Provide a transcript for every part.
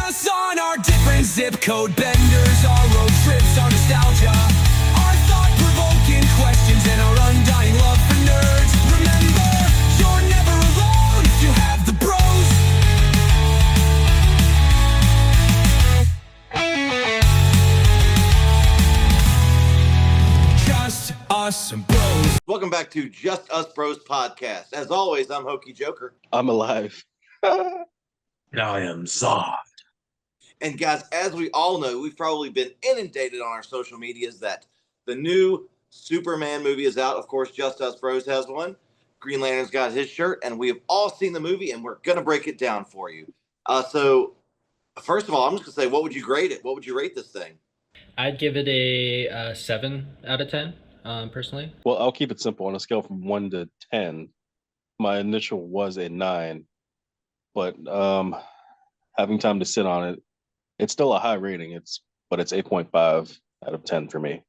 us on our different zip code benders, our road trips, our nostalgia, our thought-provoking questions, and our undying love for nerds. Remember, you're never alone if you have the bros. Just us bros. Welcome back to Just Us Bros podcast. As always, I'm Hokey Joker. I'm alive. I am Zod. And guys, as we all know, we've probably been inundated on our social medias that the new Superman movie is out. Of course, Just Us Bros has one. Green Lantern's got his shirt, and we have all seen the movie, and we're going to break it down for you. So, first of all, I'm just going to say, what would you grade it? What would you rate this thing? I'd give it a 7 out of 10, personally. Well, I'll keep it simple. On a scale from 1 to 10, my initial was a 9, but having time to sit on it, it's still a high rating. But it's 8.5 out of 10 for me.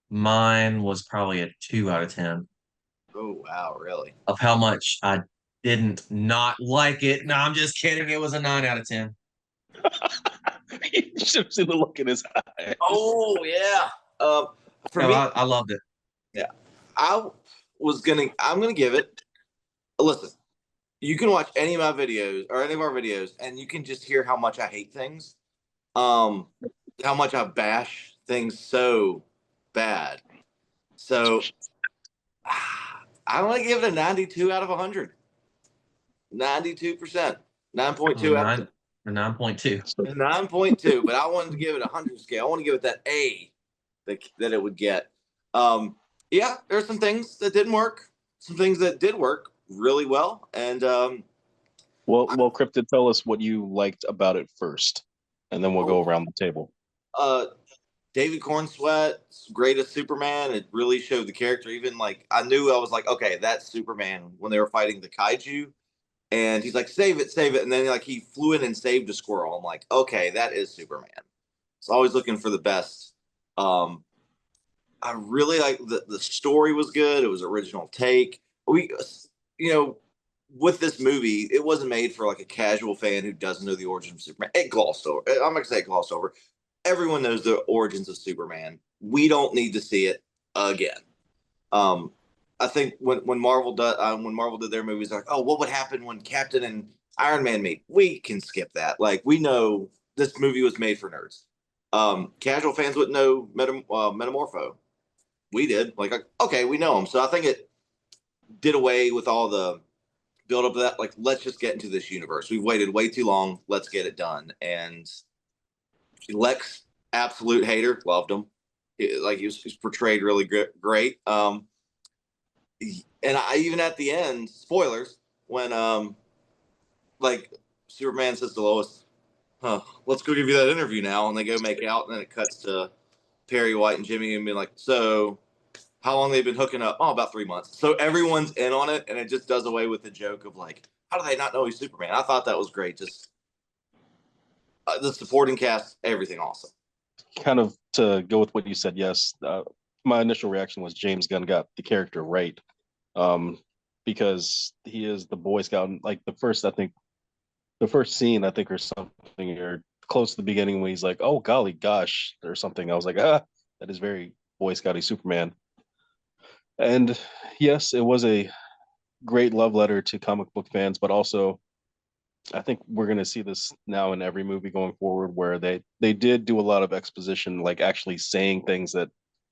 Mine was probably a 2 out of 10 Oh, wow, really? of how much I didn't not like it. No, I'm just kidding. It was a 9 out of 10. You should have seen the look in his eye. Oh, yeah. For No, me, I loved it. I'm going to give it, listen, you can watch any of my videos or any of our videos, and you can just hear how much I hate things. How much I bash things so bad. So I'm going to give it a 92 out of 100. 92%. 9.2 out of 10. A 9.2. 9.2, but I wanted to give it a 100 scale. I want to give it that A that it would get. Yeah, there's some things that didn't work, some things that did work really well, and Well, Cryptid, tell us what you liked about it first, and then we'll go around the table. David Cornsweat's greatest Superman. It really showed the character. Even like I was like, okay, that's Superman when they were fighting the kaiju, and he's like, save it, and then like he flew in and saved a squirrel. I'm like, okay, that is Superman. So always looking for the best. I really like the story was good. It was original take. With this movie, it wasn't made for like a casual fan who doesn't know the origin of Superman. It glossed over. I'm gonna say it glossed over. Everyone knows the origins of Superman. We don't need to see it again. I think when Marvel did their movies, like, oh, what would happen when Captain and Iron Man meet? We can skip that. Like, we know this movie was made for nerds. Casual fans wouldn't know Metamorpho. We did. Like, okay, we know him. So I think it did away with all the build up of that. Like, let's just get into this universe. We've waited way too long. Let's get it done. And Lex, absolute hater, loved him. He was portrayed really great. And I even at the end, spoilers, when like Superman says to Lois, let's go give you that interview now, and they go make out, and then it cuts to Perry White and Jimmy and being like, so how long they've been hooking up? Oh, about 3 months. So everyone's in on it, and it just does away with the joke of like, how do they not know he's Superman? I thought that was great. Just the supporting cast, everything awesome. Kind of to go with what you said, yes. My initial reaction was James Gunn got the character right, because he is the Boy Scout. Like the first scene, I think, or something, or close to the beginning when he's like, "Oh golly, gosh," or something. I was like, that is very Boy Scouty Superman. And yes, it was a great love letter to comic book fans, but also I think we're going to see this now in every movie going forward, where they did do a lot of exposition, like actually saying things to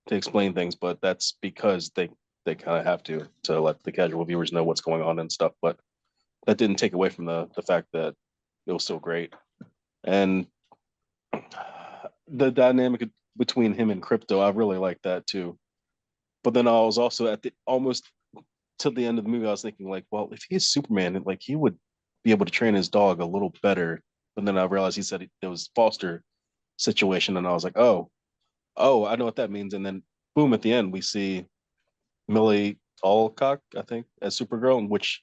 explain things, but that's because they kind of have to let the casual viewers know what's going on and stuff. But that didn't take away from the fact that it was still great. And the dynamic between him and Crypto, I really like that too. But then I was also at the almost to the end of the movie, I was thinking like, well, if he's Superman, like he would be able to train his dog a little better. But then I realized he said it was Foster situation, and I was like, oh, I know what that means. And then boom, at the end we see Millie Alcock, I think, as Supergirl, which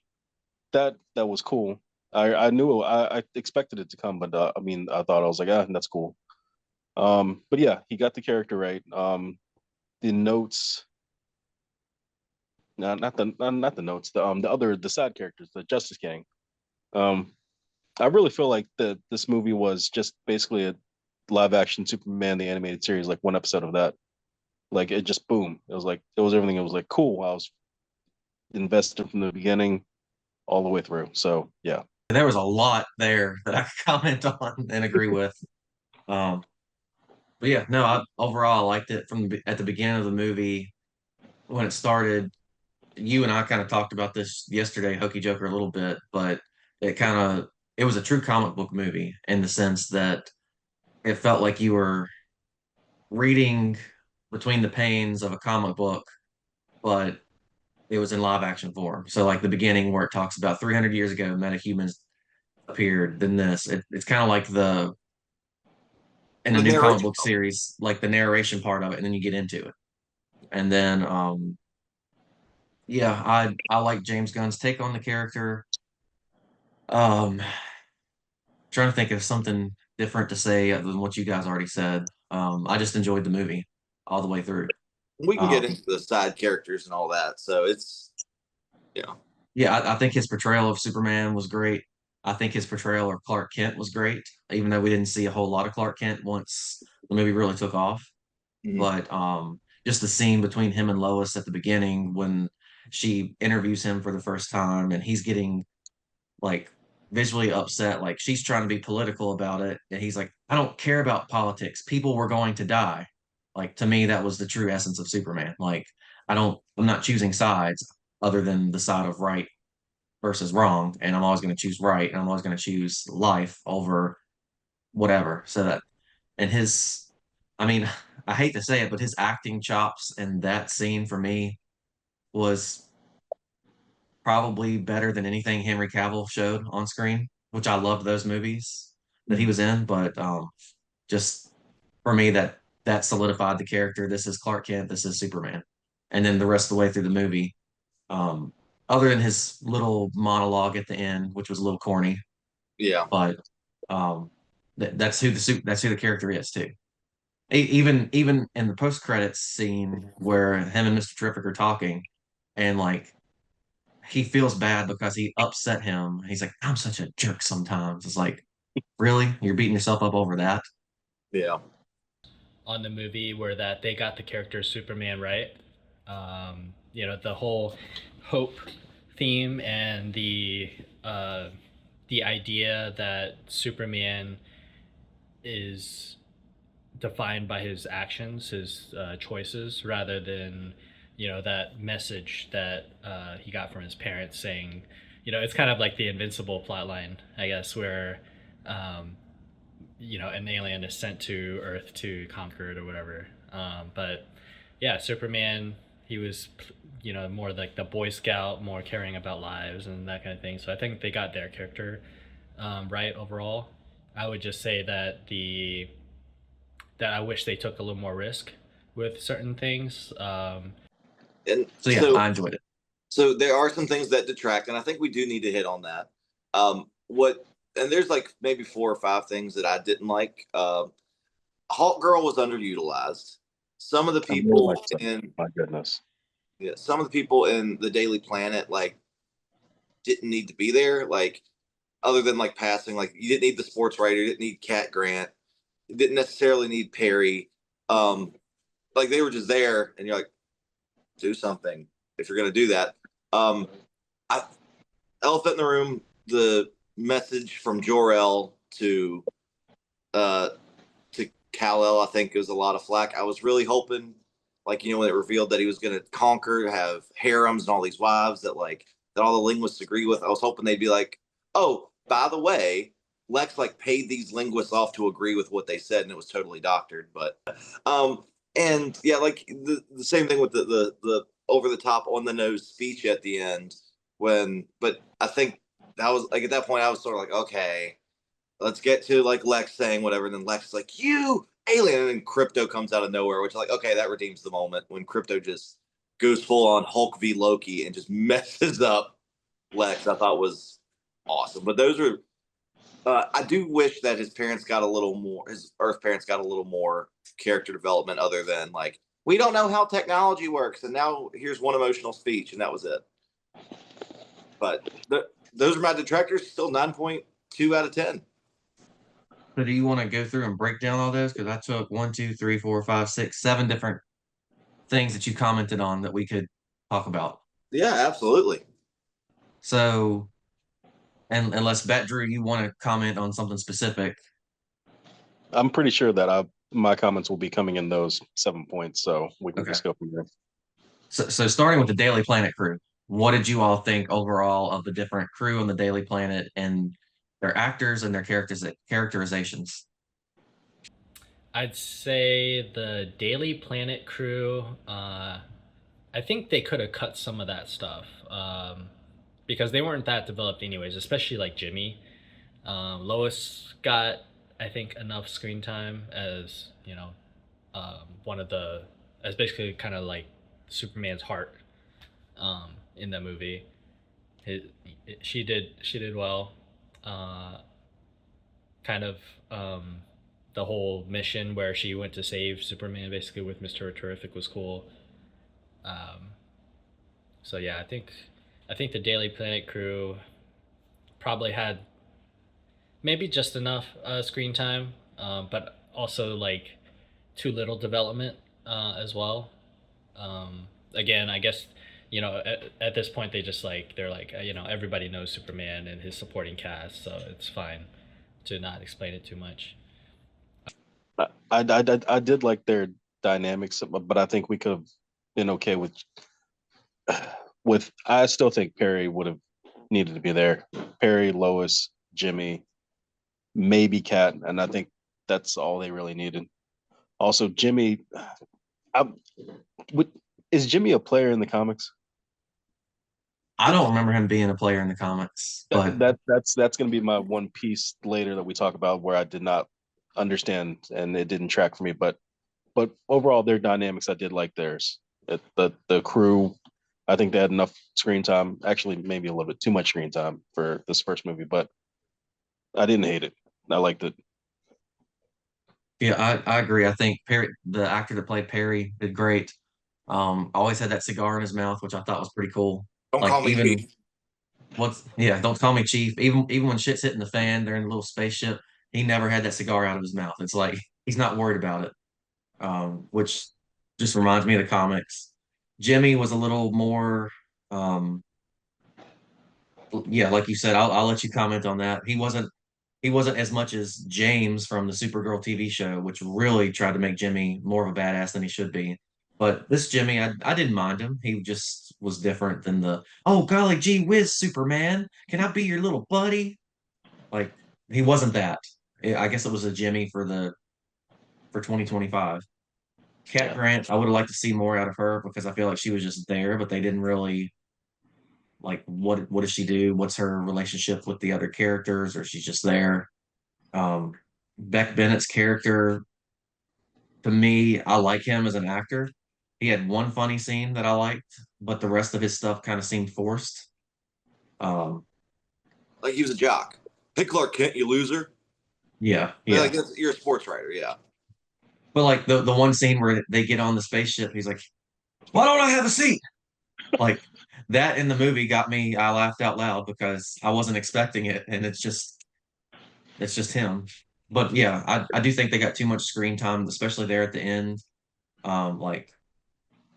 that was cool. I knew I expected it to come, but I mean, I was like, that's cool. But yeah, he got the character right. The notes, not the notes, the side characters, the Justice Gang. I really feel like this movie was just basically a live action Superman the animated series, like one episode of that. Like it just boom. It was like it was everything. It was like cool. I was invested from the beginning all the way through. So yeah. There was a lot there that I could comment on and agree with. Um, but yeah, no, overall I liked it from at the beginning of the movie when it started. You and I kind of talked about this yesterday, Hokey Joker, a little bit, but it was a true comic book movie in the sense that it felt like you were reading between the panes of a comic book, but it was in live action form. So like the beginning where it talks about 300 years ago, metahumans appeared. Then it's kind of like in a The new comic narration. book series, like the narration part of it, and then you get into it. And then yeah, I like James Gunn's take on the character. Um, trying to think of something different to say other than what you guys already said. I just enjoyed the movie all the way through. We can get Um, into the side characters and all that. So it's, you know, yeah, I think his portrayal of Superman was great. I think his portrayal of Clark Kent was great, even though we didn't see a whole lot of Clark Kent once the movie really took off. Mhm. But just the scene between him and Lois at the beginning when she interviews him for the first time and he's getting like visually upset, like she's trying to be political about it, and he's like, I don't care about politics. People were going to die. Like to me, that was the true essence of Superman. Like I'm not choosing sides other than the side of right versus wrong, and I'm always going to choose right, and I'm always going to choose life over whatever. So that and his, I mean, I hate to say it, but his acting chops in that scene for me was probably better than anything Henry Cavill showed on screen, which I loved those movies that he was in. But just for me, that solidified the character. This is Clark Kent. This is Superman. And then the rest of the way through the movie, um, other than his little monologue at the end, which was a little corny, Yeah. but um, that's who the character is too. Even in the post credits scene where him and Mr. Terrific are talking, and like he feels bad because he upset him. He's like, I'm such a jerk sometimes. It's like, really? You're beating yourself up over that? Yeah. On the movie where that they got the character Superman right. The whole hope theme and the idea that Superman is defined by his actions, his choices, rather than that message that he got from his parents saying, it's kind of like the Invincible plotline, I guess, where an alien is sent to Earth to conquer it or whatever. But yeah, Superman, he was, more like the Boy Scout, more caring about lives and that kind of thing. So I think they got their character right overall. I would just say that I wish they took a little more risk with certain things. And So yeah, I enjoyed it. so there are some things that detract, and I think we do need to hit on that. What and there's like maybe 4 or 5 things that I didn't like. Hawk Girl was underutilized. Some of the people in My goodness. yeah, some of the people in the Daily Planet like didn't need to be there. Like other than like passing, like you didn't need the sports writer, you didn't need Cat Grant, you didn't necessarily need Perry. Like they were just there, and you're like, do something if you're gonna do that. I Elephant in the Room, the message from Jor-El uh to Kal-El, I think it was a lot of flack. I was really hoping, like, when it revealed that he was gonna conquer, have harems and all these wives that all the linguists agree with. I was hoping they'd be like, oh, by the way, Lex like paid these linguists off to agree with what they said, and it was totally doctored. But and yeah, like the same thing with the over the top on the nose speech at the end but I think that was like at that point I was sort of like, okay, let's get to like Lex saying whatever, and then Lex is like, you alien, and then Crypto comes out of nowhere, which like, okay, that redeems the moment when Crypto just goes full on Hulk v Loki and just messes up Lex. I thought was awesome. But those are I do wish that his Earth parents got a little more character development other than like, we don't know how technology works, and now here's one emotional speech, and that was it. But those are my detractors. Still 9.8 2 out of 10. So do you want to go through and break down all those? Because I took 1, 2, 3, 4, 5, 6, 7 different things that you commented on that we could talk about. Yeah, absolutely. So, and unless Bet Drew, you want to comment on something specific. I'm pretty sure that my comments will be coming in those 7 points, so we can Okay. just go from there. So starting with the Daily Planet crew, what did you all think overall of the different crew on the Daily Planet and their actors and their characterizations? I'd say the Daily Planet crew. I think they could have cut some of that stuff because they weren't that developed, anyways. Especially like Jimmy. Lois got, I think, enough screen time as one of the as basically kind of like Superman's heart in the movie. She did well. Kind of the whole mission where she went to save Superman basically with Mr. Terrific was cool. So yeah, I think the Daily Planet crew probably had maybe just enough screen time, but also like too little development as well. Again, I guess at this point they're like everybody knows Superman and his supporting cast, so it's fine to not explain it too much. I did like their dynamics, but I think we could have been okay with. I still think Perry would have needed to be there. Perry, Lois, Jimmy, maybe Kat, and I think that's all they really needed. Also, Jimmy, I, is Jimmy a player in the comics? I don't remember him being a player in the comics, but That's going to be my one piece later that we talk about where I did not understand and it didn't track for me. But overall, their dynamics, I did like theirs. The crew, I think they had enough screen time. Actually, maybe a little bit too much screen time for this first movie, but I didn't hate it. I liked it. yeah, I agree. I think Perry, the actor that played Perry, did great. Always had that cigar in his mouth, which I thought was pretty cool. Don't Like call me even Chief. don't call me chief. Even when shit's hitting the fan, they're in a little spaceship. He never had that cigar out of his mouth. It's like he's not worried about it. Which just reminds me of the comics. Jimmy was a little more, yeah, like you said. I'll let you comment on that. He wasn't as much as James from the Supergirl TV show, which really tried to make Jimmy more of a badass than he should be. But this Jimmy, I didn't mind him. He just was different than the, oh golly gee whiz, Superman, can I be your little buddy? Like he wasn't that. I guess it was a Jimmy for 2025. Cat Yeah. Grant, I would have liked to see more out of her because I feel like she was just there, but they didn't really like what does she do? What's her relationship with the other characters, or she's just there. Um, Beck Bennett's character, to me, I like him as an actor. He had one funny scene that I liked, but the rest of his stuff kind of seemed forced. Um, Like he was a jock. Hey, Clark Kent, you loser. yeah, Like you're a sports writer, yeah. But like the one scene where they get on the spaceship, he's like, "Why don't I have a seat?" Like that in the movie got me. I laughed out loud because I wasn't expecting it, and it's just him. But yeah, I do think they got too much screen time, especially there at the end. Like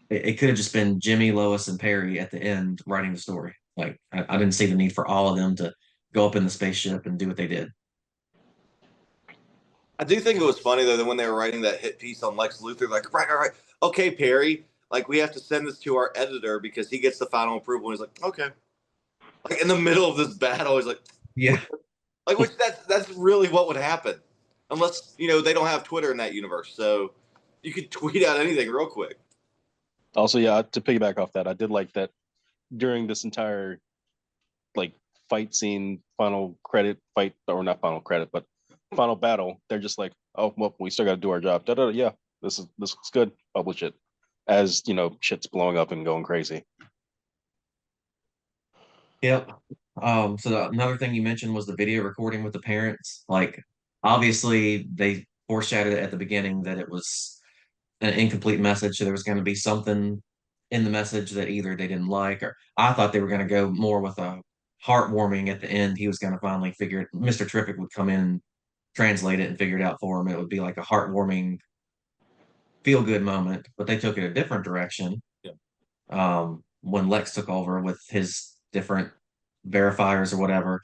it could have just been Jimmy, Lois, and Perry at the end writing the story. Like I didn't see the need for all of them to go up in the spaceship and do what they did. I do think it was funny though that when they were writing that hit piece on Lex Luthor, like, right, okay, Perry, like we have to send this to our editor because he gets the final approval. And he's like, okay, like in the middle of this battle, he's like, Yeah, like which that's really what would happen, unless they don't have Twitter in that universe, so you could tweet out anything real quick. Also, yeah, to piggyback off that, I did like that during this entire like fight scene, final credit fight, or not final credit, but final battle, they're just like, oh well, we still got to do our job. Yeah, this looks good. Publish it, as shit's blowing up and going crazy. yep. Another thing you mentioned was the video recording with the parents. Like, obviously, they foreshadowed it at the beginning that it was an incomplete message. So there was going to be something in the message that either they didn't like, or I thought they were going to go more with a heartwarming at the end. He was going to finally figure it. Mr. Terrific would come in and translate it and figure it out for him. It would be like a heartwarming, feel good moment, but they took it a different direction. Yeah. When Lex took over with his different verifiers or whatever.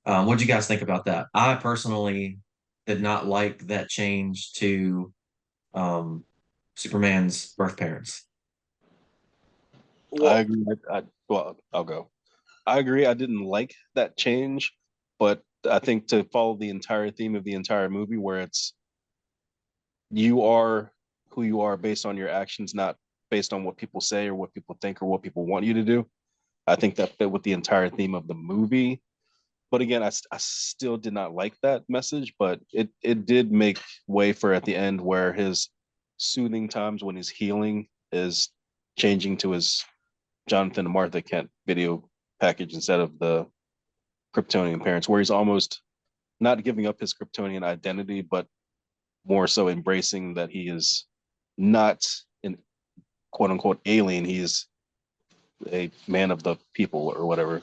What do you guys think about that? I personally did not like that change to Superman's birth parents. Well, I agree. Well, I'll go. I agree. I didn't like that change, but I think to follow the entire theme of the entire movie, where it's you are who you are based on your actions, not based on what people say or what people think or what people want you to do. I think that fit with the entire theme of the movie. But again, I still did not like that message, but it did make way for at the end where his soothing times when he's healing is changing to his Jonathan and Martha Kent video package instead of the Kryptonian parents, where he's almost not giving up his Kryptonian identity, but more so embracing that he is not an quote unquote alien. He's a man of the people or whatever.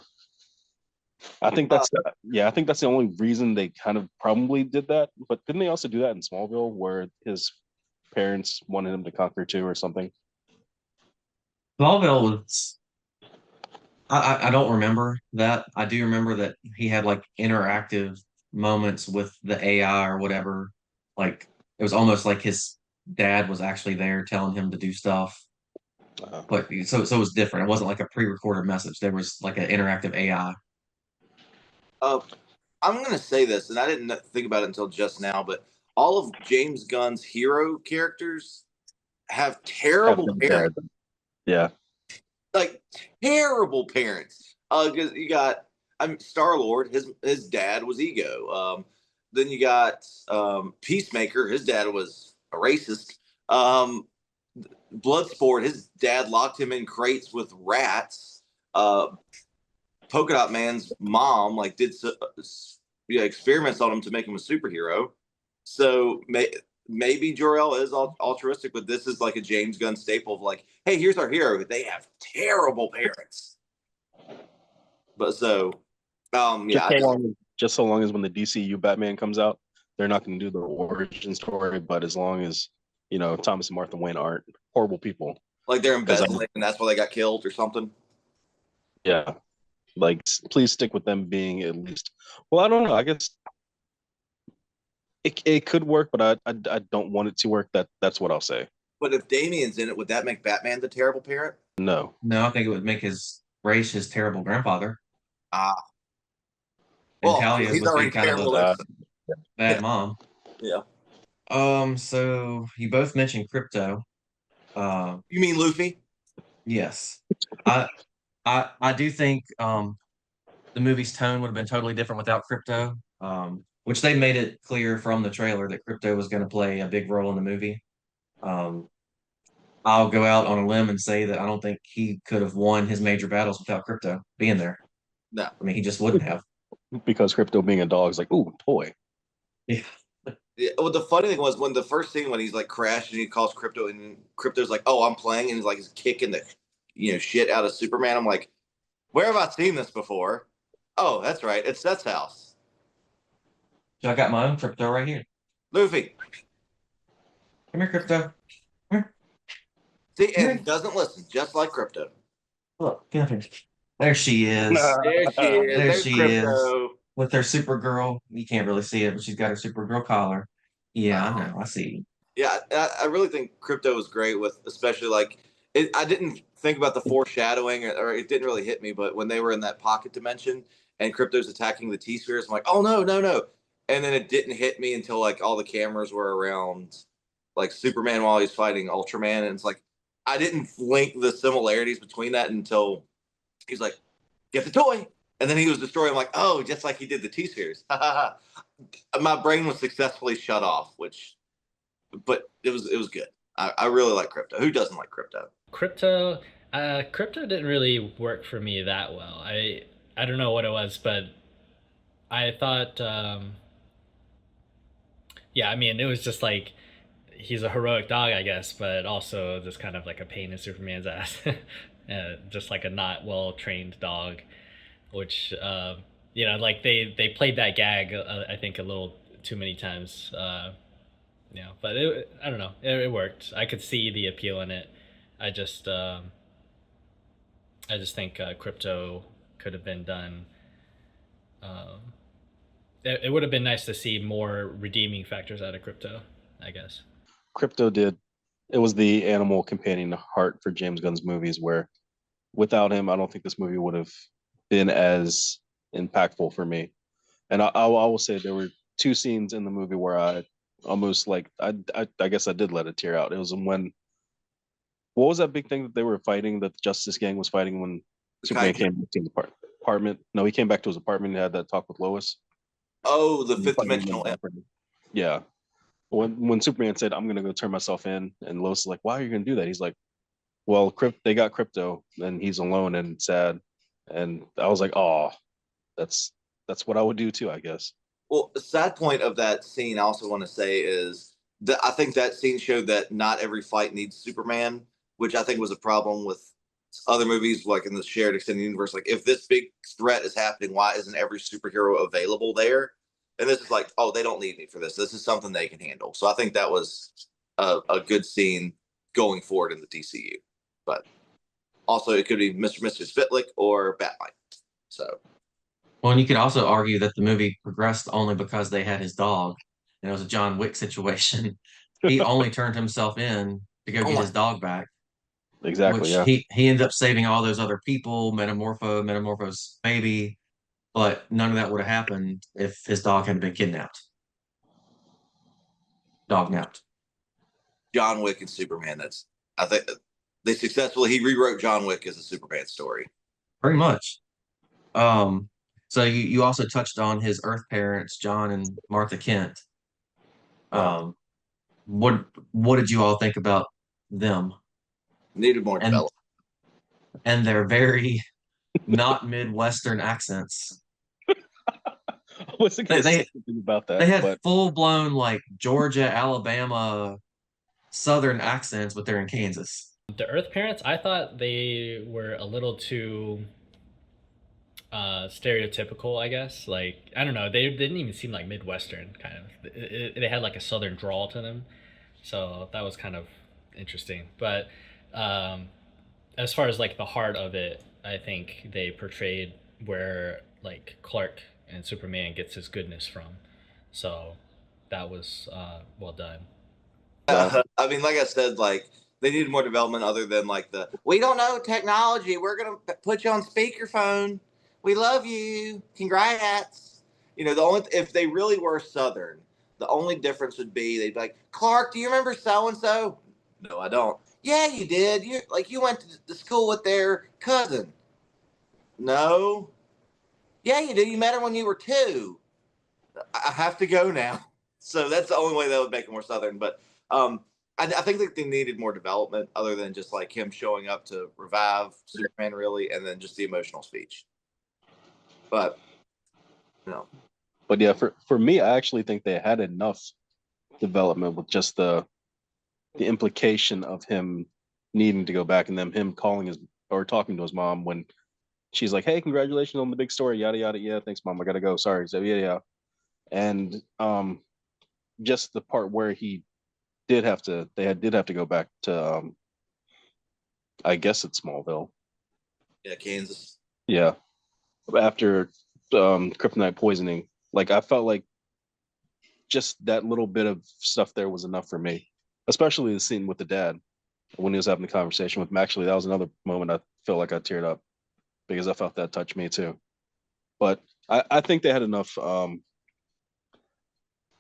I think that's I think that's the only reason they kind of probably did that. But didn't they also do that in Smallville, where his parents wanted him to conquer too, or something? Smallville was. I don't remember that. I do remember that he had like interactive moments with the AI or whatever. Like it was almost like his dad was actually there telling him to do stuff. But so it was different. It wasn't like a pre-recorded message. There was like an interactive AI. I'm going to say this, and I didn't think about it until just now, but all of James Gunn's hero characters have terrible parents. Yeah. Like terrible parents. Because you got Star-Lord, his dad was Ego. Then you got Peacemaker, his dad was a racist. Bloodsport, his dad locked him in crates with rats. Polka Dot Man's mom like did experiments on him to make him a superhero. So maybe Jor-El is altruistic, but this is like a James Gunn staple of like, hey, here's our hero. They have terrible parents. But so, just so long as when the DCU Batman comes out, they're not going to do the origin story. But as long as Thomas and Martha Wayne aren't horrible people, like they're embezzling and that's why they got killed or something. Yeah. Like, please stick with them being at least. Well, I don't know. I guess it could work, but I don't want it to work. That's what I'll say. But if Damien's in it, would that make Batman the terrible parent? No. No, I think it would make his terrible grandfather. And well, Talia he's would already be kind terrible. of a bad mom. Yeah. So you both mentioned Krypto. You mean Luffy? Yes. I do think the movie's tone would have been totally different without Krypto. Which they made it clear from the trailer that Krypto was going to play a big role in the movie. I'll go out on a limb and say that I don't think he could have won his major battles without Krypto being there. No. I mean, he just wouldn't have. Because Krypto being a dog is like, ooh, toy. Yeah. Yeah, well, the funny thing was when the first scene when he's like crashed and he calls Krypto and Krypto's like, "Oh, I'm playing," and he's like, he's kicking the shit out of Superman. I'm like, where have I seen this before? Oh, that's right, it's Seth's house. So I got my own Krypto right here. Luffy, Come here, Krypto. see, and doesn't listen, just like Krypto. Look, get up here. There she is. There she is. There There's she Krypto. is. With her Supergirl. You can't really see it, but she's got her Supergirl collar. Yeah, I know. I see. Yeah, I really think Krypto was great with, especially like, I didn't think about the foreshadowing or it didn't really hit me, but when they were in that pocket dimension and Krypto's attacking the T-Spheres, I'm like, oh, no. And then it didn't hit me until like all the cameras were around like Superman while he's fighting Ultraman. And it's like, I didn't link the similarities between that until he's like, get the toy. And then he was destroying, like, oh, just like he did the T-Spheres. My brain was successfully shut off, but it was good. I really like Krypto. Who doesn't like Krypto? Crypto didn't really work for me that well. I don't know what it was, but I thought, I mean, it was just like he's a heroic dog, I guess, but also just kind of like a pain in Superman's ass, just like a not well trained dog. which like they played that gag I think a little too many times. But I don't know, it worked. I could see the appeal in it. I just I just think crypto could have been done. Um, it would have been nice to see more redeeming factors out of crypto, I guess. Crypto did. It was the animal companion heart for James Gunn's movies, where without him, I don't think this movie would have been as impactful for me. And I will say there were two scenes in the movie where I almost like I guess I did let a tear out. It was when what was that big thing that they were fighting that the Justice Gang was fighting when Superman Kaiju. came back to his apartment? No, he came back to his apartment and had that talk with Lois. Oh, the fifth Fighting in dimensional. the apartment. Yeah. When Superman said, "I'm gonna go turn myself in," and Lois is like, "Why are you gonna do that?" He's like, "Well, they got crypto, and he's alone and sad." And I was like, "Oh, that's that's what I would do too, I guess." Well, the sad point of that scene, I also want to say, is that I think that scene showed that not every fight needs Superman, which I think was a problem with other movies, like in the shared extended universe. Like, if this big threat is happening, why isn't every superhero available there? And this is like, oh, they don't need me for this. This is something they can handle. So I think that was a good scene going forward in the DCU. But also, it could be Mr. Spitlick or Batman. So Well, and you could also argue that the movie progressed only because they had his dog, and it was a John Wick situation. He only turned himself in to go oh get my his dog back, Exactly. which Yeah. he ended up saving all those other people, Metamorpho's baby, but none of that would have happened if his dog hadn't been kidnapped, dog napped. John Wick and Superman. That's I think they successfully he rewrote John Wick as a Superman story. Pretty much. Um, so you also touched on his Earth parents, John and Martha Kent. Yeah. Um, what did you all think about them Needed more and development. their very not Midwestern accents? I wasn't They gonna say they, anything about they that, had but full blown like Georgia, Alabama, Southern accents, but they're in Kansas. The Earth parents, I thought they were a little too stereotypical, I guess. Like, I don't know, they didn't even seem like Midwestern kind of. They had like a southern drawl to them, so that was kind of interesting. But um, as far as like the heart of it, I think they portrayed where like Clark and Superman gets his goodness from. So that was well done. that I mean, like I said, like they needed more development other than like the we don't know technology. We're gonna put you on speakerphone. We love you. Congrats. You know, the only if they really were Southern, the only difference would be they'd be like, Clark, do you remember so and so? No, I don't. Yeah, you did. You went to school with their cousin. No. Yeah, you did. You met her when you were 2. I have to go now. So that's the only way that would make it more Southern. But I think that they needed more development other than just like him showing up to revive Superman, really, and then just the emotional speech. But, you know, but yeah, for me, I actually think they had enough development with just the implication of him needing to go back and then him calling his or talking to his mom when she's like, "Hey, congratulations on the big story, yada yada." Yeah, thanks, mom. I gotta go. Sorry. So yeah, yeah. And just the part where did have to go back to I guess it's Smallville. yeah, Kansas. Yeah. After kryptonite poisoning. Like I felt like just that little bit of stuff there was enough for me. Especially the scene with the dad when he was having the conversation with him. Actually, that was another moment I felt like I teared up because I felt that touched me too. But I think they had enough.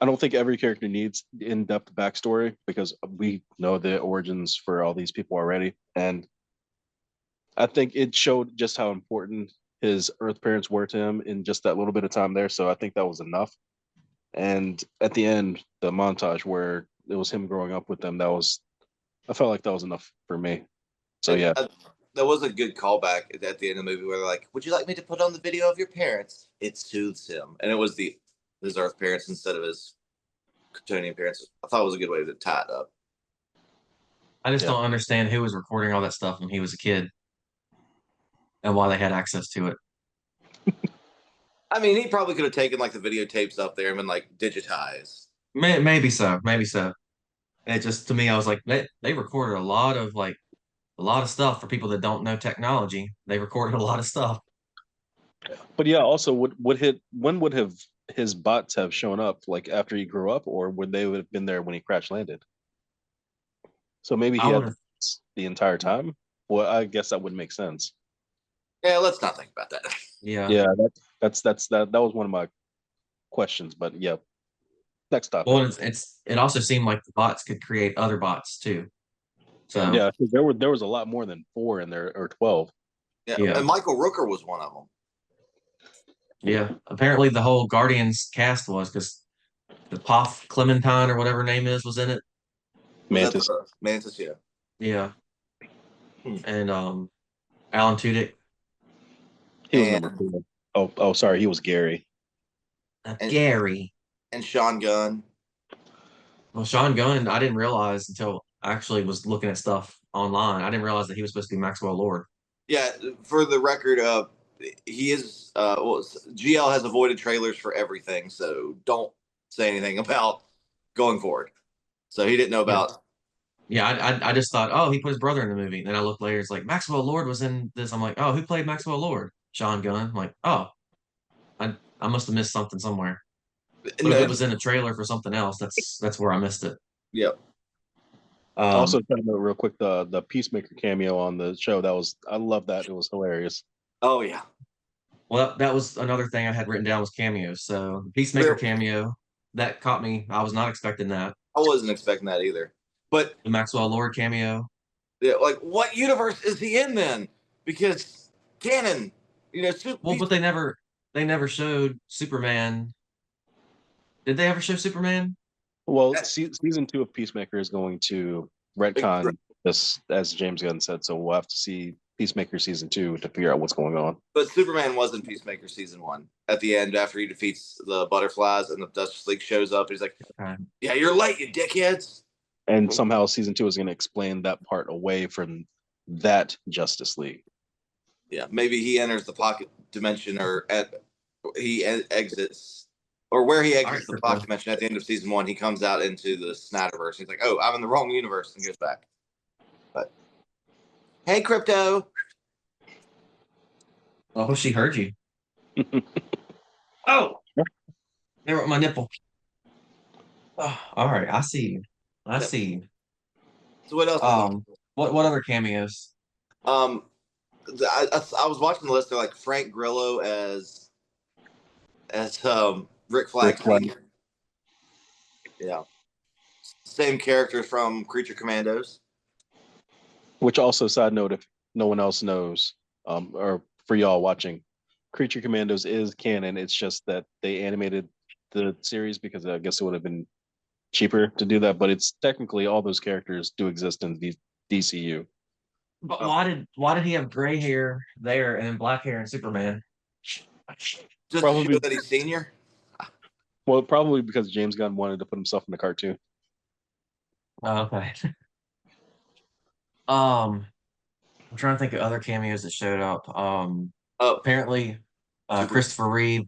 I don't think every character needs in-depth backstory because we know the origins for all these people already, and I think it showed just how important his Earth parents were to him in just that little bit of time there. So I think that was enough. And at the end, the montage where it was him growing up with them, I felt like that was enough for me. So And yeah, there was a good callback at the end of the movie where they're like, "Would you like me to put on the video of your parents?" It soothes him, and it was his Earth parents instead of his Kryptonian parents. I thought it was a good way to tie it up. I just yeah. don't understand who was recording all that stuff when he was a kid and why they had access to it. I mean, he probably could have taken like the videotapes up there and been like digitized. Maybe so, maybe so. It just to me, I was like, they recorded a lot of stuff for people that don't know technology. They recorded a lot of stuff. But yeah, also when would have his bots have shown up, like after he grew up, or would they would have been there when he crash landed? So maybe I he would had have, the entire time. Well, I guess that would make sense. Yeah, let's not think about that. yeah. Yeah, that was one of my questions. But yeah, next topic. Well, it also seemed like the bots could create other bots too. So Yeah, 'cause there was a lot more than 4 in there, or 12. Yeah, Yeah. and Michael Rooker was one of them. yeah, apparently the whole Guardians cast was because the Poth Clementine or whatever her name is was in it. Was that Mantis. the Mantis? Yeah. Yeah, Hmm. and Alan Tudyk, He was And- number 4. Oh, sorry, he was Gary. And- Gary. And Sean Gunn. Well, Sean Gunn, I didn't realize until I actually was looking at stuff online. I didn't realize that he was supposed to be Maxwell Lord. Yeah, for the record, he is. Well, GL has avoided trailers for everything, so don't say anything about going forward. So he didn't know about. Yeah, I just thought, oh, he put his brother in the movie. Then I looked later, it's like Maxwell Lord was in this. I'm like, oh, who played Maxwell Lord? Sean Gunn. I'm like, oh, I must have missed something somewhere. But if it was in a trailer for something else, that's where I missed it. Yep. Also, talking about real quick, the Peacemaker cameo on the show, I love that. It was hilarious. Oh yeah. Well, that was another thing I had written down was cameos. So the Peacemaker Yeah. cameo that caught me. I was not expecting that. I wasn't expecting that either. But The Maxwell Lord cameo. yeah, like, what universe is he in then? Because canon, Well, but they never showed Superman. Did they ever show Superman? Well, That- season 2 of Peacemaker is going to retcon this, as James Gunn said. So we'll have to see Peacemaker season 2 to figure out what's going on. But Superman was in Peacemaker season 1 at the end after he defeats the butterflies and the Justice League shows up. He's like, Okay. "Yeah, you're late, you dickheads." And somehow season 2 is going to explain that part away from that Justice League. Yeah, maybe he enters the pocket dimension, or exits, or where he exits the pocket dimension at the end of season 1. He comes out into the Snyderverse. He's like, "Oh, I'm in the wrong universe," and goes back. But hey, Crypto. Oh, she heard you. Oh, there went my nipple. Oh, all right, I see you. I Yep. see you. So what else? What other cameos? I was watching the list. They're like Frank Grillo as Rick Flag. Rick Flag. Sr. Yeah, same character from Creature Commandos. Which also, side note, if no one else knows, or for y'all watching, Creature Commandos is canon. It's just that they animated the series because I guess it would have been cheaper to do that. But it's technically all those characters do exist in the DCU. But why did he have gray hair there and then black hair in Superman? Just to Probably- show that he's senior. Well, probably because James Gunn wanted to put himself in the cartoon. Oh, okay. I'm trying to think of other cameos that showed up. Oh, Apparently, Christopher Reeve,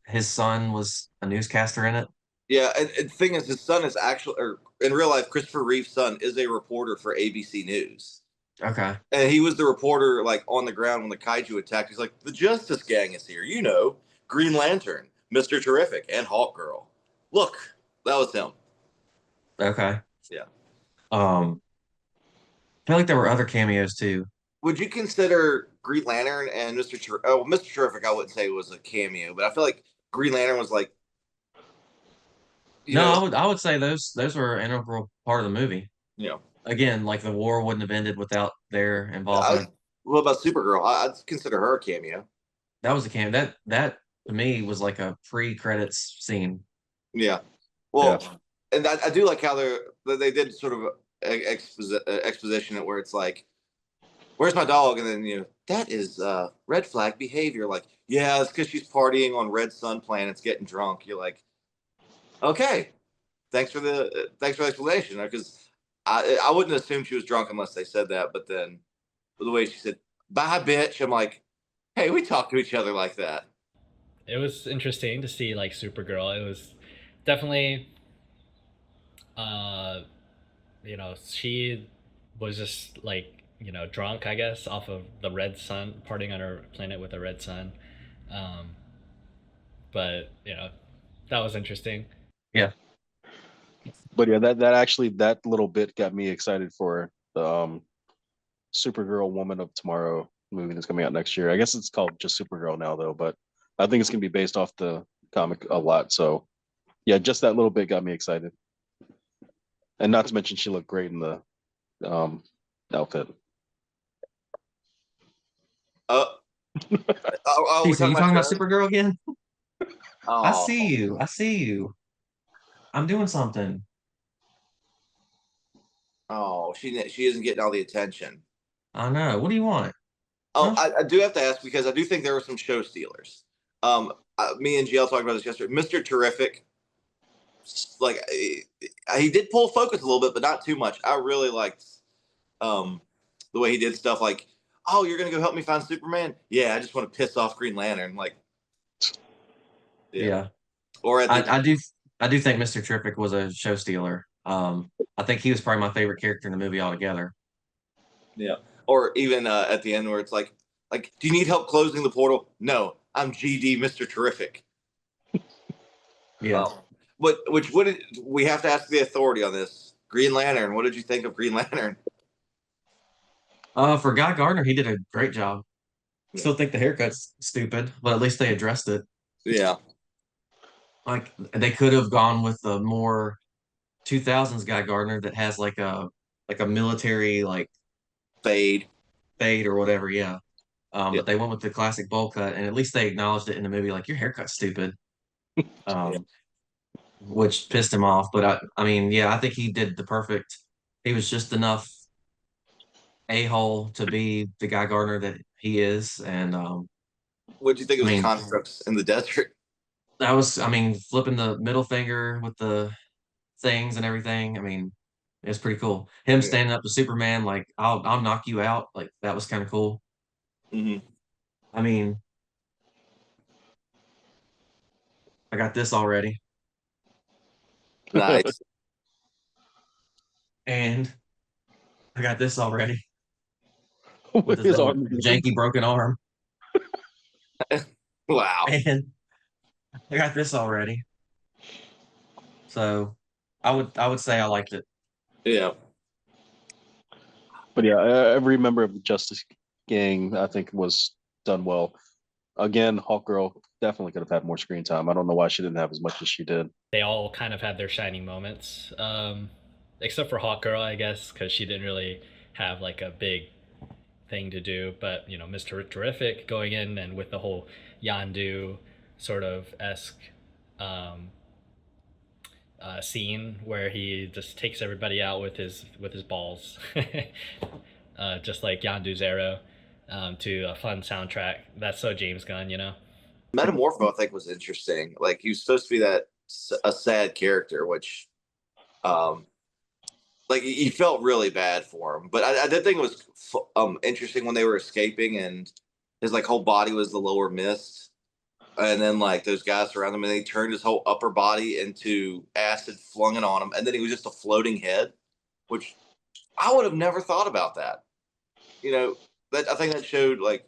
his son was a newscaster in it. yeah. And the thing is, his son is actually, or in real life, Christopher Reeve's son is a reporter for ABC News. Okay. And he was the reporter, like, on the ground when the kaiju attacked. He's like, "The Justice Gang is here. Green Lantern, Mr. Terrific, and Hawk Girl. Look, that was him." Okay. Yeah. I feel like there were other cameos too. Would you consider Green Lantern and Mr. Mr. Terrific? I wouldn't say was a cameo, but I feel like Green Lantern was like. I would say those were an integral part of the movie. You know. Again, like the war wouldn't have ended without their involvement. What about Supergirl? I'd consider her a cameo. That was a cameo. That to me was like a pre-credits scene. Yeah. Well, and I do like how they did sort of exposition it where it's like, "Where's my dog?" And then that is red flag behavior. Like, yeah, it's because she's partying on red sun planets, getting drunk. You're like, okay, thanks for the explanation, because I wouldn't assume she was drunk unless they said that. But then the way she said "bye, bitch," I'm like, hey, we talk to each other like that. it was interesting to see like Supergirl. It was definitely, uh, she was just like drunk, I guess, off of the red sun, partying on her planet with a red sun. Um, but that was interesting. Yeah. But yeah, that actually that little bit got me excited for the Supergirl Woman of Tomorrow movie that's coming out next year. I guess it's called just Supergirl now though, but I think it's gonna be based off the comic a lot. So yeah, just that little bit got me excited. And not to mention she looked great in the um outfit. Uh, we're Jeez, are you talking about talking about Sharon? Supergirl again? I Oh, see you. I see you. I'm doing something. oh, she isn't getting all the attention. I know. What do you want? Oh, Huh? I do have to ask because I do think there were some show stealers. Me and GL talked about this yesterday. Mr. Terrific, like he did pull focus a little bit, but not too much. I really liked um the way he did stuff like, "Oh, you're gonna go help me find Superman? Yeah, I just want to piss off Green Lantern." Like, yeah. Yeah. Or at the I do I do think Mr. Terrific was a show stealer. I think he was probably my favorite character in the movie altogether. yeah, or even at the end where it's like, do you need help closing the portal? No, I'm GD, Mr. Terrific. Yeah. What did we have to ask the authority on this? Green Lantern. What did you think of Green Lantern? For Guy Gardner, he did a great job. Yeah. Still think the haircut's stupid, but at least they addressed it. Yeah, Like they could have gone with a more 2000s Guy Gardner that has like a military like fade. fade or whatever, yeah. Yeah, But they went with the classic bowl cut, and at least they acknowledged it in the movie, like your haircut's stupid, yeah. um, which pissed him off. But I mean, yeah, I think he did the perfect. He was just enough a hole to be the Guy Gardner that he is, and What do you think I of his mean, constructs in the desert? that was, I mean, flipping the middle finger with the things and everything. I mean, it's pretty cool. Him Yeah. standing up to Superman, like I'll knock you out, like that was kind of cool. Hmm. I mean, I got this already, Nice. and I got this already with With his his little arm missing. janky broken arm, Wow. and I got this already. So I would say I liked it. Yeah. But yeah, every member of the Justice Gang I think was done well. Again, Hawkgirl definitely could have had more screen time. I don't know why she didn't have as much as she did. They all kind of had their shining moments, except for Hawkgirl, I guess, because she didn't really have like a big thing to do. But Mr. Terrific going in and with the whole Yandu sort of esque um, scene where he just takes everybody out with his balls, just like Yandu's arrow, to a fun soundtrack. That's so James Gunn. Metamorpho, I think, was interesting. Like he was supposed to be a sad character, which, um, like you felt really bad for him. But I did think it was interesting when they were escaping and his like whole body was the lower mist, and then like those guys surround him and they turned his whole upper body into acid, flung it on him, and then he was just a floating head, which I would have never thought about that. That I think that showed like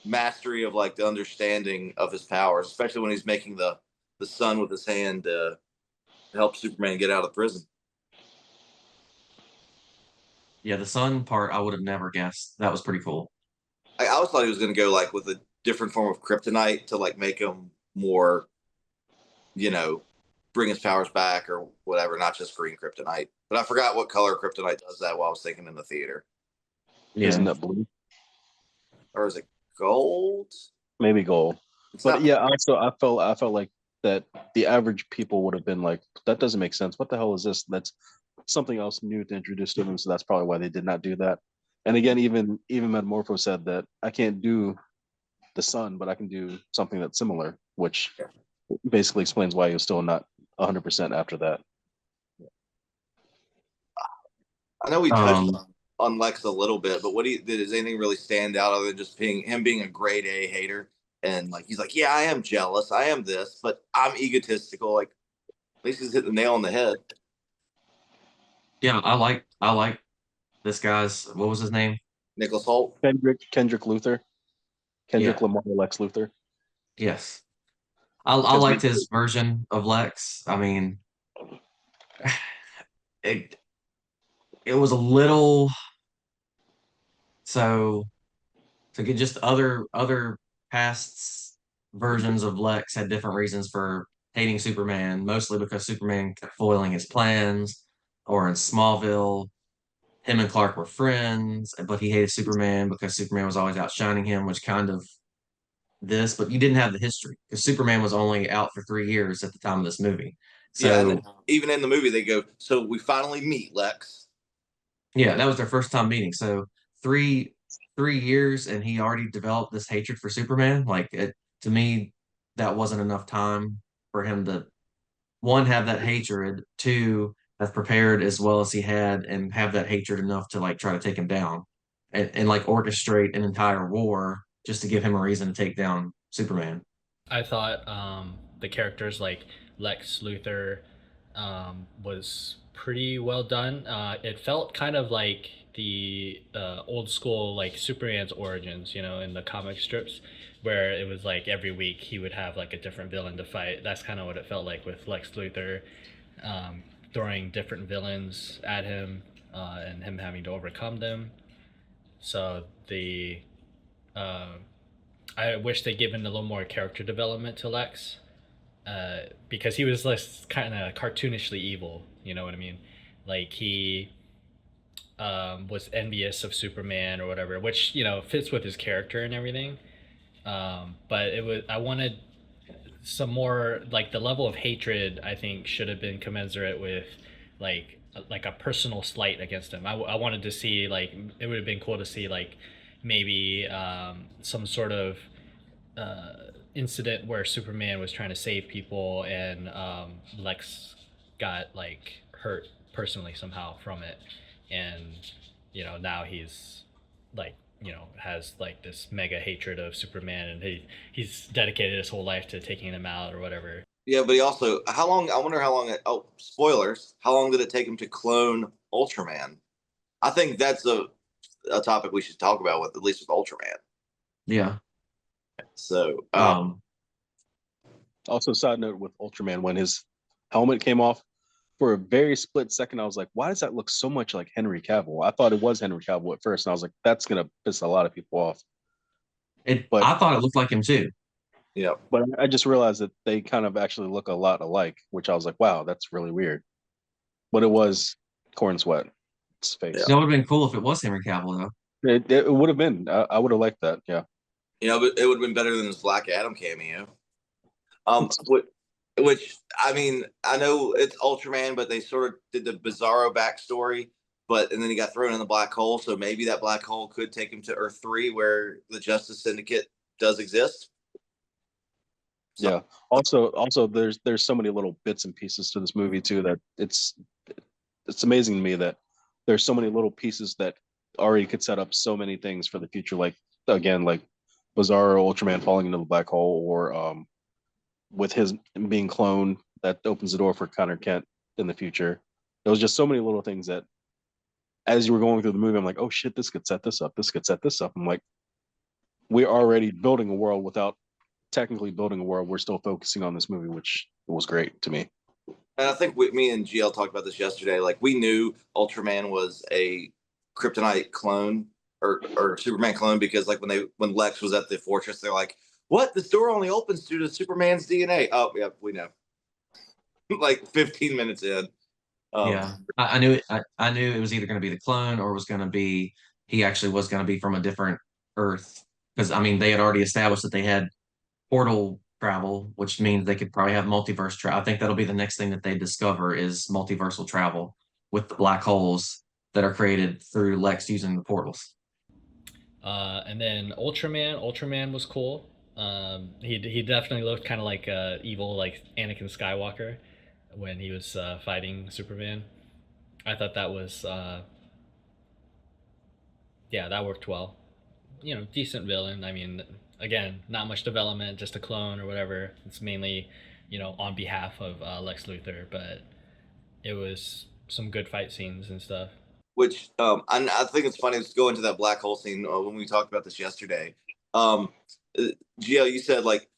mastery of like the understanding of his powers, especially when he's making the sun with his hand to help Superman get out of prison. Yeah, the sun part I would have never guessed. That was pretty cool. I always thought he was going to go like with a different form of kryptonite to like make him more, you know, bring his powers back or whatever, not just green kryptonite. But I forgot what color kryptonite does that while I was thinking in the theater. Isn't Yeah. that blue? Or is it gold? Maybe gold. It's But not. yeah, also I felt like that the average people would have been like, that doesn't make sense. What the hell is this? That's something else new to introduce to them. So that's probably why they did not do that. And again, even Metamorpho said that I can't do the sun, but I can do something that's similar, which basically explains why he was still not 100% after that. I know we touched Um, on Lex a little bit, but does anything really stand out other than just being him being a grade A hater? And like he's like, yeah, I am jealous, I am this, but I'm egotistical. Like at least he's hit the nail on the head. Yeah, I like this guy's, what was his name? Nicholas Holt. Kendrick Luther, Kendrick Yeah. Lamar, Lex Luthor. Yes. I Because liked his version of Lex. I mean, it it was a little so to get just other past versions of Lex had different reasons for hating Superman, mostly because Superman kept foiling his plans, or in Smallville, him and Clark were friends, but he hated Superman because Superman was always outshining him, which kind of this, but you didn't have the history because Superman was only out for 3 years at the time of this movie. Yeah, and So then even in the movie they go, so we finally meet Lex. yeah, that was their first time meeting. So three 3 years, and he already developed this hatred for Superman. Like it to me, that wasn't enough time for him to one have that hatred, two have prepared as well as he had, and have that hatred enough to like try to take him down, and like orchestrate an entire war just to give him a reason to take down Superman. I thought the characters like Lex Luthor was pretty well done. It felt kind of like the old school like Superman's origins, you know, in the comic strips, where it was like every week he would have like a different villain to fight. That's kind of what it felt like with Lex Luthor, throwing different villains at him and him having to overcome them. So the uh, I wish they'd given a little more character development to Lex, because he was less kind of cartoonishly evil. You know what I mean? Like he was envious of Superman or whatever, which you know fits with his character and everything. But it was I wanted some more like the level of hatred. I think should have been commensurate with like a personal slight against him. I wanted to see like it would have been cool to see like maybe some sort of incident where Superman was trying to save people and Lex got like hurt personally somehow from it, and you know now he's like you know has like this mega hatred of Superman, and he's dedicated his whole life to taking him out or whatever. Yeah, but he also how long? I wonder how long. Oh, spoilers! How long did it take him to clone Ultraman? I think that's a topic we should talk about with at least with Ultraman. Yeah. So, Also, side note with Ultraman, when his helmet came off, for a very split second, I was like, why does that look so much like Henry Cavill? I thought it was Henry Cavill at first, and I was like, that's gonna piss a lot of people off. But I thought it looked like him too. yeah, but I just realized that they kind of actually look a lot alike, which I was like, wow, that's really weird. But it was Corn Sweat's face. That would have been cool if it was Henry Cavill though. It would have been. I would have liked that. Yeah. you know, but it would have been better than his Black Adam cameo. Which I mean, I know it's Ultraman, but they sort of did the Bizarro backstory. But and then he got thrown in the black hole, so maybe that black hole could take him to Earth 3, where the Justice Syndicate does exist. So, Yeah. Also, there's so many little bits and pieces to this movie too that it's amazing to me that there's so many little pieces that already could set up so many things for the future. Like again, like Bizarro Ultraman falling into the black hole, or with his being cloned, that opens the door for Connor Kent in the future. There was just so many little things that, as you were going through the movie, I'm like, oh shit, this could set this up. This could set this up. I'm like, we're already building a world without technically building a world. We're still focusing on this movie, which was great to me. and I think me and GL talked about this yesterday. Like we knew Ultraman was a Kryptonite clone or Superman clone because like when Lex was at the fortress, they're like, "What? This door only opens due to Superman's DNA." Oh, yeah, we know. Like 15 minutes in. Yeah, I knew it. I knew it was either going to be the clone or was going to be he actually was going to be from a different Earth, because I mean they had already established that they had portal travel, which means they could probably have multiverse travel. I think that'll be the next thing that they discover is multiversal travel with the black holes that are created through Lex using the portals. And then Ultraman was cool. He definitely looked kind of like evil, like Anakin Skywalker when he was fighting Superman. I thought that was yeah, that worked well. You know, decent villain. I mean, again, not much development, just a clone or whatever. It's mainly, on behalf of Lex Luthor, but it was some good fight scenes and stuff. Which I think it's funny to go into that black hole scene when we talked about this yesterday. Gio, you said like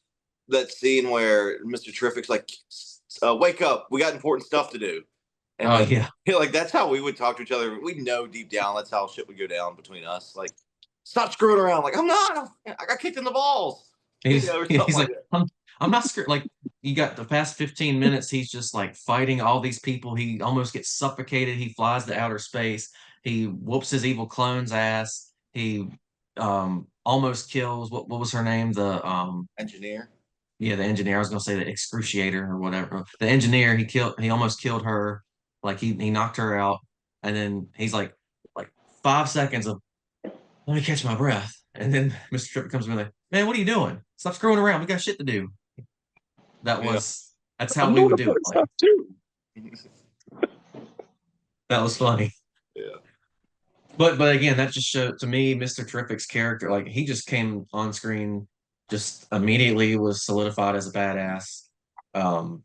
that scene where Mr. Terrific's like, "Wake up, we got important stuff to do." And Oh then, yeah. like that's how we would talk to each other. We know deep down that's how shit would go down between us. Like, stop screwing around. Like, I'm not. I got kicked in the balls. He's Or something he's like like, that. I'm not scared. Like you got the past 15 minutes, he's just like fighting all these people. He almost gets suffocated. He flies to outer space. He whoops his evil clone's ass. He almost kills what was her name? Engineer. The engineer. I was gonna say the excruciator or whatever. The engineer, he almost killed her. Like he knocked her out. And then he's like 5 seconds of let me catch my breath. And then Mr. Tripper comes to me like, man, what are you doing? Stop screwing around. We got shit to do. Yeah. That's how I'm we doing would do it. important Like, stuff too. that was funny. Yeah. But again, that just showed to me Mr. Terrific's character. Like he just came on screen, just immediately was solidified as a badass. Um,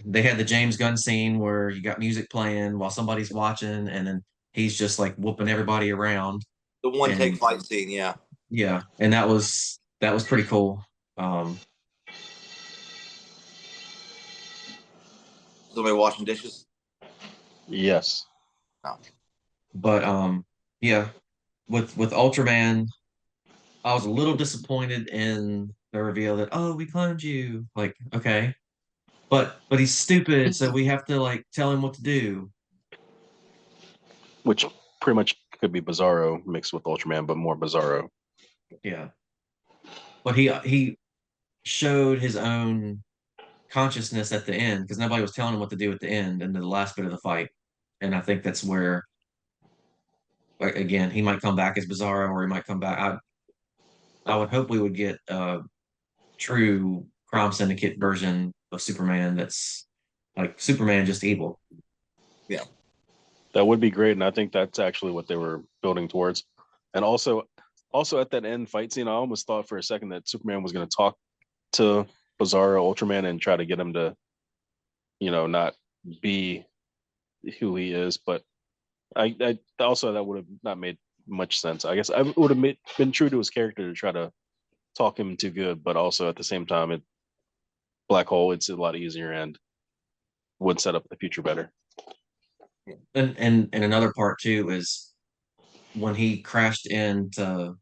they had the James Gunn scene where you got music playing while somebody's watching, and then he's just like whooping everybody around. The one take And fight scene. Yeah. yeah, and that was pretty cool. Somebody washing dishes. Yes. But yeah, with Ultraman, I was a little disappointed in the reveal that we cloned you. Like, okay. But he's stupid, so we have to like tell him what to do. Which pretty much could be Bizarro mixed with Ultraman, but more Bizarro. Yeah. But he showed his own consciousness at the end because nobody was telling him what to do at the end and the last bit of the fight. And I think that's where like again, he might come back as Bizarro or he might come back. I would hope we would get a true crime syndicate version of Superman that's like Superman just evil. Yeah. That would be great, and I think that's actually what they were building towards. And also at that end fight scene, I almost thought for a second that Superman was going to talk to Bizarro Ultraman and try to get him to, not be who he is. But I also that would have not made much sense. I guess I would have been true to his character to try to talk him too good, but also at the same time, Black Hole, it's a lot easier and would set up the future better. And another part too is when he crashed into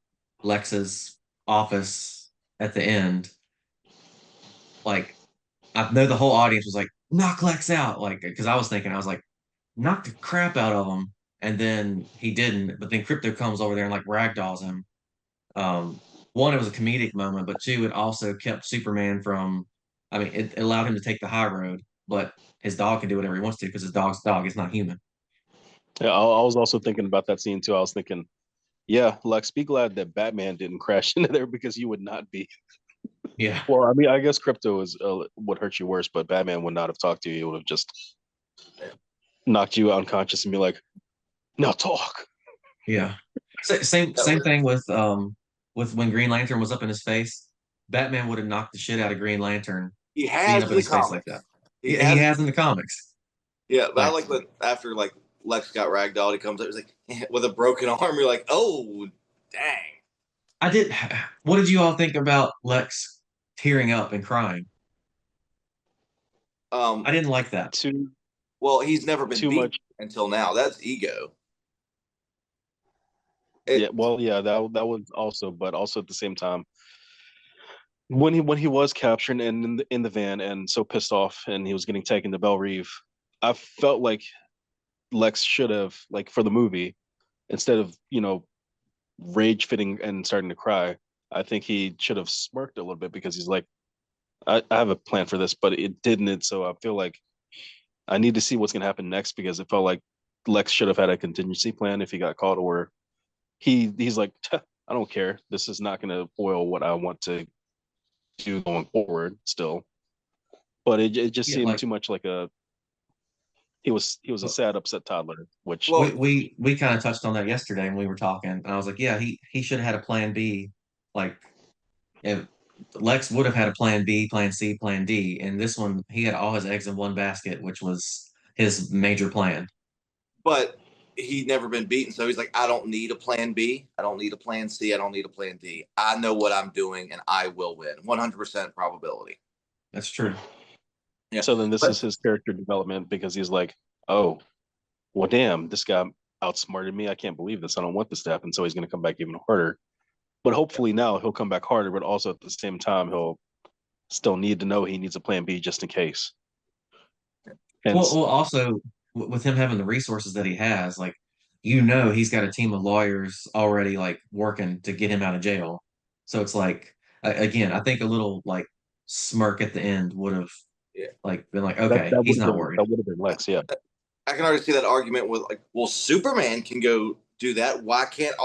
Lex's office at the end, like I know the whole audience was like, knock Lex out, like because I was like, knock the crap out of him, and then he didn't. But then Crypto comes over there and like ragdolls him. One, it was a comedic moment, but two, it also kept Superman from. I mean, it allowed him to take the high road, but his dog can do whatever he wants to because his dog's dog is not human. Yeah, I was also thinking about that scene too. I was thinking, yeah, Lex, be glad that Batman didn't crash into there because you would not be. Yeah. Well, I mean, I guess Crypto would hurt you worse, but Batman would not have talked to you. He would have just knocked you unconscious and be like, "Now talk." Yeah. Same thing with when Green Lantern was up in his face. Batman would have knocked the shit out of Green Lantern He being has up in in the his face like comics. that. He has in the comics. Yeah, but I Like, like when after like Lex got ragdolled, he comes up, he's like with a broken arm. You're like, oh, dang. I did. What did you all think about Lex tearing up and crying? I didn't like that. Too Well, he's never been too beat much. until now. That's ego. Yeah, well, yeah, that was also, but also at the same time, when he was captured and in the van and so pissed off and he was getting taken to Belle Reve, I felt like Lex should have, like, for the movie, instead of rage fitting and starting to cry, I think he should have smirked a little bit because he's like, I have a plan for this, but it didn't. So I feel like I need to see what's gonna happen next because it felt like Lex should have had a contingency plan if he got caught, or he's like, I don't care. This is not gonna foil what I want to do going forward still. But it just Yeah, seemed like too much like he was a sad, upset toddler, which Well, we kind of touched on that yesterday when we were talking, and I was like, yeah, he should have had a plan B, like if Lex would have had a plan B, plan C, plan D, and this one he had all his eggs in one basket, which was his major plan. But he'd never been beaten, so he's like, I don't need a plan B, I don't need a plan C, I don't need a plan D. I know what I'm doing, and I will win. 100% probability. That's true. Yeah. So then this But- is his character development because he's like, oh, well, damn, this guy outsmarted me. I can't believe this. I don't want this to happen. So he's going to come back even harder. But hopefully now he'll come back harder, but also at the same time, he'll still need to know he needs a plan B just in case. And Well, also with him having the resources that he has, like he's got a team of lawyers already like working to get him out of jail. So it's like again, I think a little like smirk at the end would have Yeah. like been like, that, okay, that he's would not have been, worried. that would have been Lex, yeah. I can already see that argument with like, well, Superman can go do that. Why can't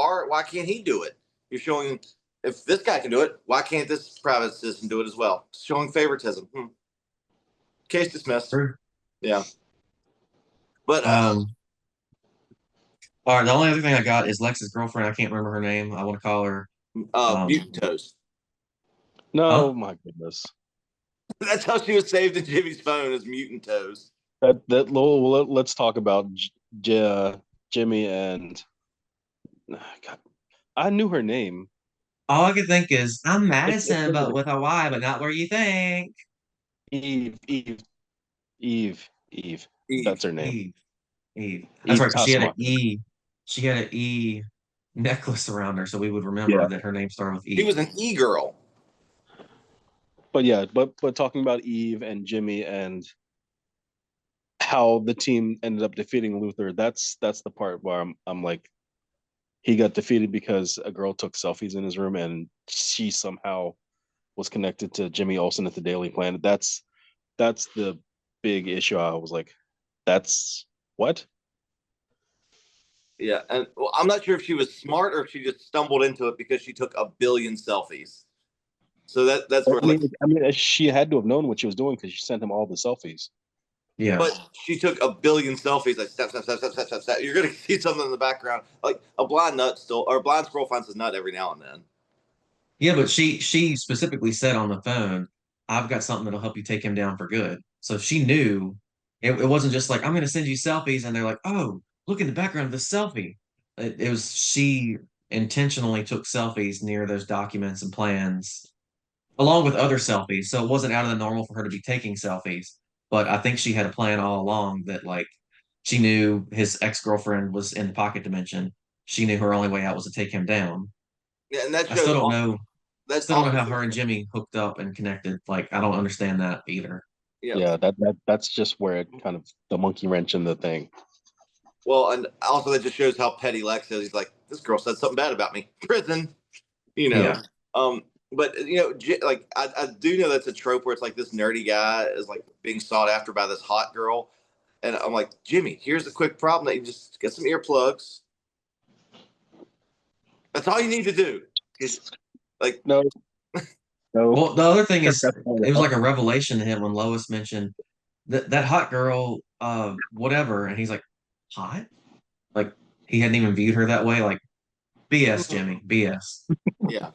he do it? You're showing if this guy can do it, why can't this private citizen do it as well? Showing favoritism. Case dismissed. True. Yeah. But All right, the only other thing I got is Lex's girlfriend. I can't remember her name. I want to call her. Mutant Toes. No, Huh? my goodness. That's how she was saved in Jimmy's phone as Mutant Toes. Let's talk about Jimmy and God, I knew her name. All I can think is I'm It's Madison, but literally with a Y, but not where you think. Eve. Eve. That's her name. Eve. That's Eve right, 'cause she had an Tasman. E. She had an E necklace around her, so we would remember Yeah. that her name started with E. He was an E-girl. But yeah, but talking about Eve and Jimmy and how the team ended up defeating Luther, that's the part where I'm like, he got defeated because a girl took selfies in his room and she somehow was connected to Jimmy Olsen at the Daily Planet. That's the big issue. I was like, that's what? Yeah, and well, I'm not sure if she was smart or if she just stumbled into it because she took a billion selfies. So that's where I mean, she had to have known what she was doing because she sent him all the selfies. Yeah. but she took a billion selfies, like step, step, step, step, step, step, step. You're gonna see something in the background, like a blind nut still, or a blind squirrel finds his nut every now and then. Yeah, but she specifically said on the phone, I've got something that'll help you take him down for good. So she knew it wasn't just like, I'm gonna send you selfies, and they're like, oh, look in the background of the selfie. It was she intentionally took selfies near those documents and plans, along with other selfies. So it wasn't out of the normal for her to be taking selfies. But I think she had a plan all along that like she knew his ex-girlfriend was in the pocket dimension. She knew her only way out was to take him down. Yeah, and that I shows. still don't know. That's Still don't know how her and Jimmy hooked up and connected. Like, I don't understand that either. Yeah. Yeah, that's just where it kind of the monkey wrench in the thing. Well, and also that just shows how petty Lex is. He's like, this girl said something bad about me. Prison. You know. Yeah. But like I do know that's a trope where it's like this nerdy guy is like being sought after by this hot girl, and I'm like, Jimmy, here's a quick problem that you just get some earplugs. That's all you need to do. Just, like, No. Well, the other thing is, That's it was like a revelation to him when Lois mentioned that hot girl, whatever, and he's like, hot? Like, he hadn't even viewed her that way. Like, BS, Jimmy, BS. yeah.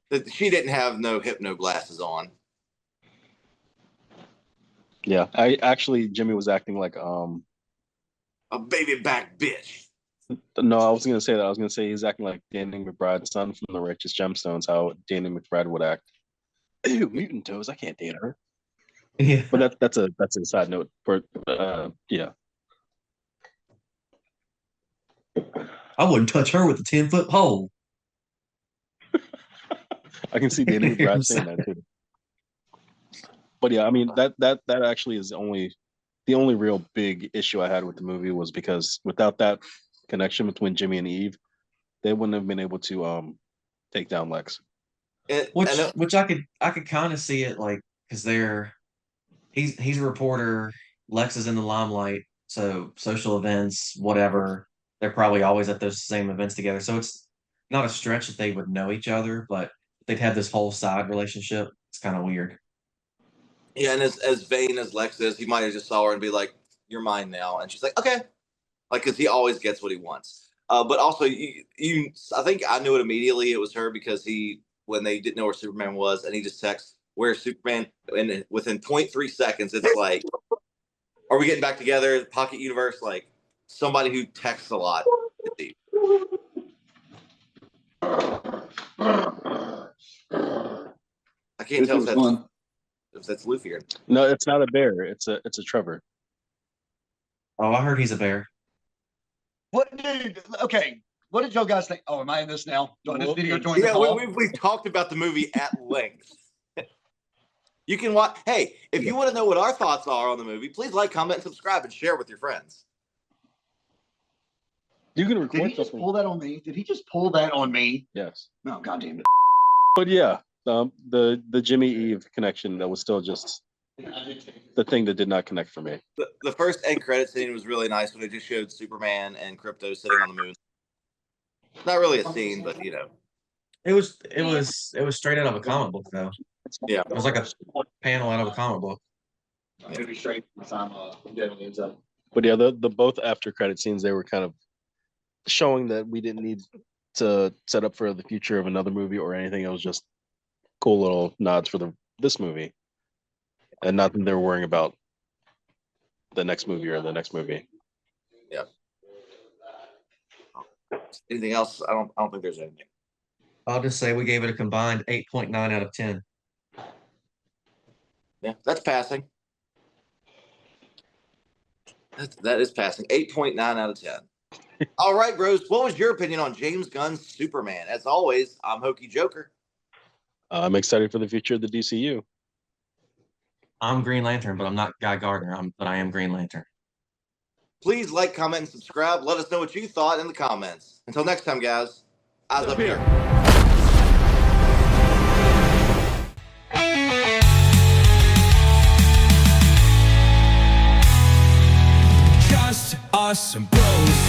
That she didn't have no hypno glasses on. Yeah, Jimmy was acting like A baby back bitch. no, I was gonna say that. I was gonna say he's acting like Danny McBride's son from The Righteous Gemstones, how Danny McBride would act. Ew, mutant toes, I can't date her. Yeah. But that's a side note. For yeah. I wouldn't touch her with a 10-foot pole. I can see Danny McBride saying that too. But yeah, I mean that actually is the only real big issue I had with the movie was because without that connection between Jimmy and Eve, they wouldn't have been able to take down Lex. Which I could kind of see it like because he's a reporter, Lex is in the limelight, so social events, whatever, they're probably always at those same events together. So it's not a stretch that they would know each other, but they'd have this whole side relationship. It's kind of weird. Yeah, and as vain as Lex is, he might have just saw her and be like, "You're mine now," and she's like, "Okay," like because he always gets what he wants. But also, I think I knew it immediately. It was her because he when they didn't know where Superman was, and he just texts, "Where's Superman?" And within 0.3 seconds, it's like, "Are we getting back together?" Pocket Universe, like somebody who texts a lot. I can't tell if that's Luffy or No, it's not a bear. It's a Trevor. Oh, I heard he's a bear. What, dude? Okay, what did y'all guys think? Oh, am I in this now? Join this video. Join the yeah, call. we've talked about the movie at length. You can watch. Hey, if you want to know what our thoughts are on the movie, please like, comment, and subscribe, and share with your friends. You can Did record he just something. pull that on me? Did he just pull that on me? Yes. No, goddamn it. But yeah, the Jimmy Eve connection, that was still just the thing that did not connect for me. The first end credit scene was really nice when they just showed Superman and Krypto sitting on the moon. Not really a scene, but you know. It was straight out of a comic book though. Yeah. It was like a panel out of a comic book. I'm gonna be straight because I'm dead on the inside. But yeah, the both after credit scenes, they were kind of showing that we didn't need to set up for the future of another movie or anything. It was just cool little nods for this movie, and not that they were worrying about the next movie or the next movie. Yeah. Anything else? I don't think there's anything. I'll just say we gave it a combined 8.9 out of 10. Yeah, that's passing. That is passing. 8.9 out of 10. All right, Rose, what was your opinion on James Gunn's Superman? As always, I'm Hokey Joker. I'm excited for the future of the DCU. I'm Green Lantern, but I'm not Guy Gardner. But I am Green Lantern. Please like, comment, and subscribe. Let us know what you thought in the comments. Until next time, guys, eyes up here. Just us and bros